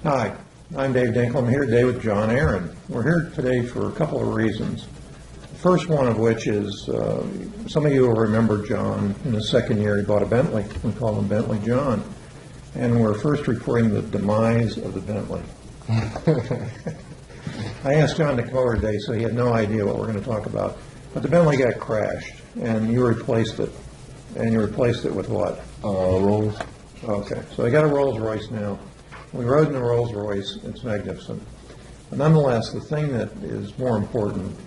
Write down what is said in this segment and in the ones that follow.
Hi, I'm Dave Dinkel. I'm here today with John Aaron. We're here today for a couple of reasons. The first one of which is some of you will remember John in his second year. He bought a Bentley. We call him Bentley John. And we're first reporting the demise of the Bentley. I asked John to come over today, so he had no idea what we're going to talk about. But the Bentley got crashed, and you replaced it. And you replaced it with what? Rolls. Okay, so I got a Rolls Royce now. We rode in the Rolls Royce. It's magnificent. But nonetheless, the thing that is more important,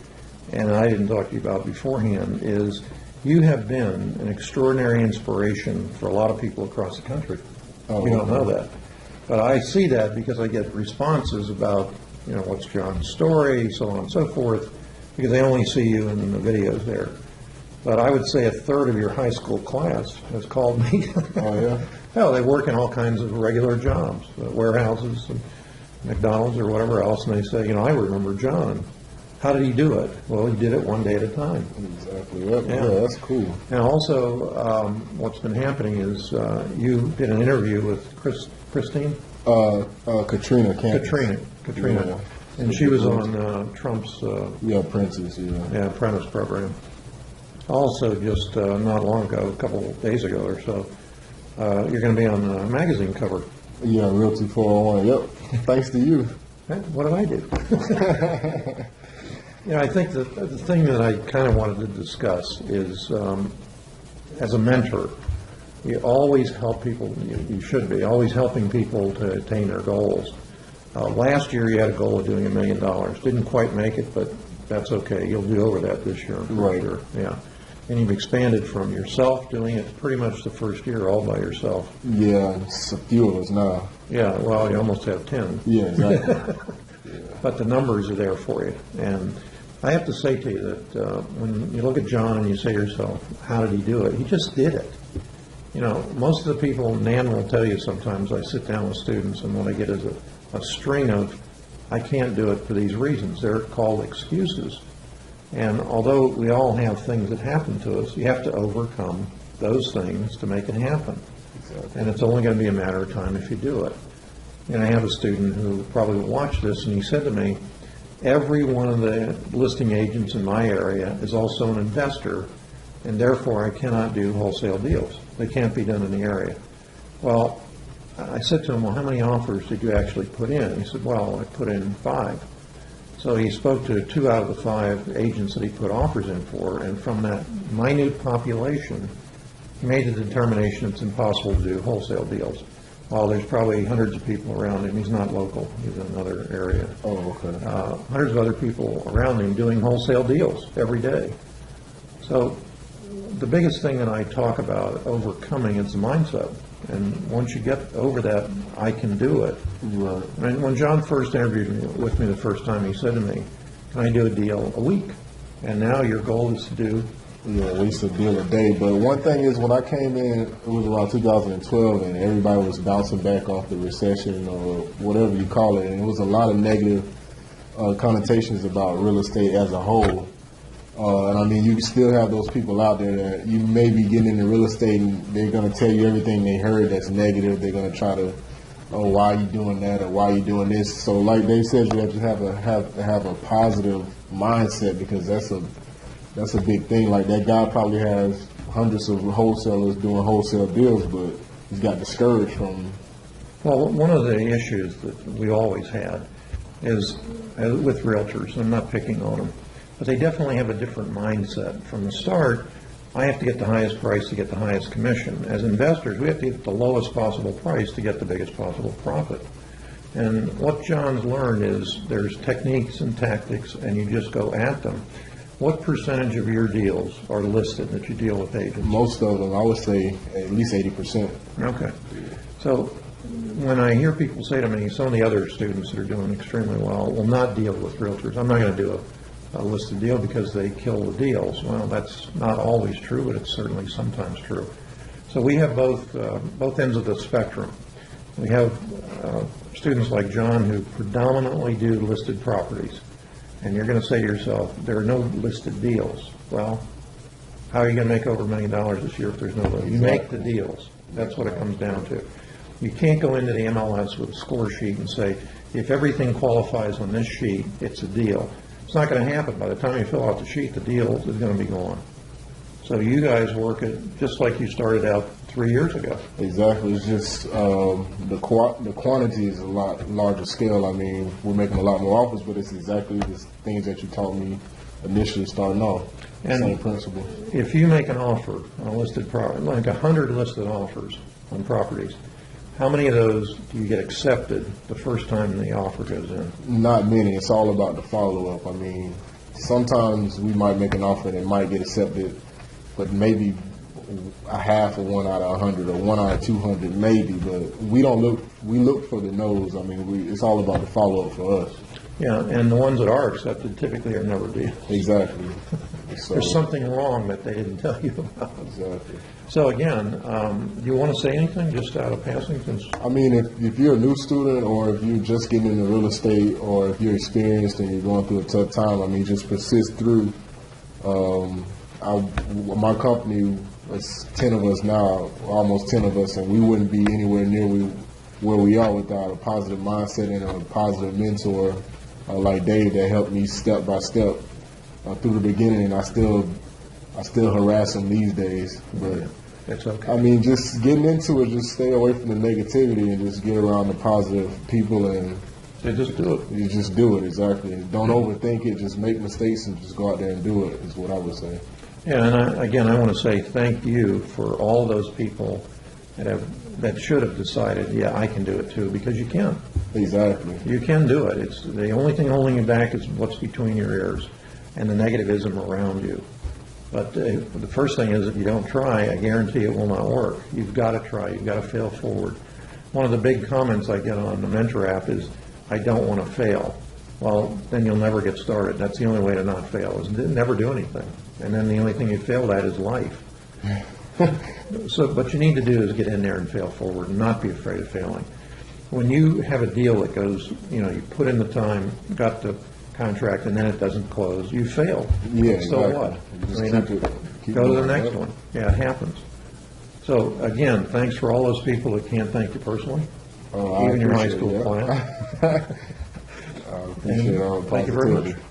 and I didn't talk to you about beforehand, is you have been an extraordinary inspiration for a lot of people across the country. You don't know that. But I see that because I get responses about, what's John's story, so on and so forth, because they only see you in the videos there. But I would say a third of your high school class has called me. Oh, yeah? Well, they work in all kinds of regular jobs, warehouses and McDonald's or whatever else, and they say, I remember John. How did he do it? Well, he did it one day at a time. Exactly. Yeah, that's cool. And also, what's been happening is you did an interview with Christine? Katrina Campbell. Katrina. Yeah. And she was on Trump's Apprentice, apprentice program. Also, just not long ago, a couple of days ago or so, you're going to be on the magazine cover. Yeah, Realty 401. Yep. Thanks to you. What did I do? I think the thing that I kind of wanted to discuss is, as a mentor, you always help people, you should be, always helping people to attain their goals. Last year you had a goal of doing $1 million. Didn't quite make it, but that's okay. You'll do over that this year. Right. Sure. Yeah. And you've expanded from yourself doing it pretty much the first year all by yourself. Yeah, it's a few of us now. Yeah, well, you almost have 10. Yeah, exactly. But the numbers are there for you. And I have to say to you that when you look at John and you say to yourself, how did he do it? He just did it. Most of the people, Nan will tell you sometimes, I sit down with students and what I get is a string of, I can't do it for these reasons. They're called excuses. And although we all have things that happen to us, you have to overcome those things to make it happen. Exactly. And it's only going to be a matter of time if you do it. And I have a student who probably will watch this, and he said to me, every one of the listing agents in my area is also an investor, and therefore I cannot do wholesale deals. They can't be done in the area. Well, I said to him, well, how many offers did you actually put in? He said, well, I put in 5. So he spoke to 2 out of the 5 agents that he put offers in for, and from that minute population, he made the determination it's impossible to do wholesale deals. While there's probably hundreds of people around him, he's not local, he's in another area. Oh, okay. Hundreds of other people around him doing wholesale deals every day. So the biggest thing that I talk about overcoming is the mindset. And once you get over that, I can do it. Right. And when John first interviewed me with me the first time, he said to me, can I do a deal a week? And now your goal is to do? Yeah, at least a deal a day. But one thing is, when I came in, it was around 2012, and everybody was bouncing back off the recession or whatever you call it, and it was a lot of negative connotations about real estate as a whole. And I mean, you still have those people out there that you may be getting into real estate and they're going to tell you everything they heard that's negative. They're going to try to, why are you doing that, or why are you doing this? So like they said, you have to have a positive mindset, because that's a big thing. Like, that guy probably has hundreds of wholesalers doing wholesale deals, but he's got discouraged from. Well, one of the issues that we always had is with realtors, I'm not picking on them, but they definitely have a different mindset. From the start, I have to get the highest price to get the highest commission. As investors, we have to get the lowest possible price to get the biggest possible profit. And what John's learned is there's techniques and tactics, and you just go at them. What percentage of your deals are listed that you deal with agents? Most of them, I would say at least 80%. Okay. So when I hear people say to me, some of the other students that are doing extremely well will not deal with realtors. I'm not going to do a listed deal because they kill the deals. Well, that's not always true, but it's certainly sometimes true. So we have both ends of the spectrum. We have students like John who predominantly do listed properties. And you're going to say to yourself, there are no listed deals. Well, how are you going to make over $1 million this year if there's no listed? You make the deals. That's what it comes down to. You can't go into the MLS with a score sheet and say, if everything qualifies on this sheet, it's a deal. It's not going to happen. By the time you fill out the sheet, the deal is going to be gone. So you guys work it just like you started out 3 years ago. Exactly. It's just the quantity is a lot larger scale. I mean, we're making a lot more offers, but it's exactly the things that you taught me initially starting off. And same principle. If you make an offer on a listed property, like 100 listed offers on properties, how many of those do you get accepted the first time the offer goes in? Not many. It's all about the follow-up. I mean, sometimes we might make an offer that might get accepted, but maybe a half of one out of 100 or one out of 200 maybe, but we don't look, we look for the no's. I mean, it's all about the follow-up for us. Yeah, and the ones that are accepted typically are never deals. Exactly. So, There's something wrong that they didn't tell you about. exactly. So again, do you want to say anything just out of passing? I mean, if you're a new student or if you're just getting into real estate or if you're experienced and you're going through a tough time, I mean, just persist through. My company, it's 10 of us now, almost 10 of us, and we wouldn't be anywhere near where we are without a positive mindset and a positive mentor like Dave that helped me step by step through the beginning, and I still harass him these days. But It's okay. I mean, just getting into it, just stay away from the negativity and just get around the positive people, and So just do it. you just do it. Exactly. Don't overthink it. Just make mistakes and just go out there and do it. Is what I would say. Yeah, and I want to say thank you for all those people that should have decided, yeah, I can do it too, because you can. Exactly. You can do it. It's the only thing holding you back is what's between your ears and the negativism around you. But the first thing is, if you don't try, I guarantee it will not work. You've got to try. You've got to fail forward. One of the big comments I get on the Mentor app is, I don't want to fail. Well, then you'll never get started. That's the only way to not fail, is never do anything. And then the only thing you failed at is life. So what you need to do is get in there and fail forward and not be afraid of failing. When you have a deal that goes, you put in the time, got the contract, and then it doesn't close, you failed. Yeah. So exactly. what? You just I mean, keep go to the going, next yeah. one. Yeah, it happens. So again, thanks for all those people that can't thank you personally, I even your high appreciate school it, yeah. class. I appreciate all the Thank you very much. positivity.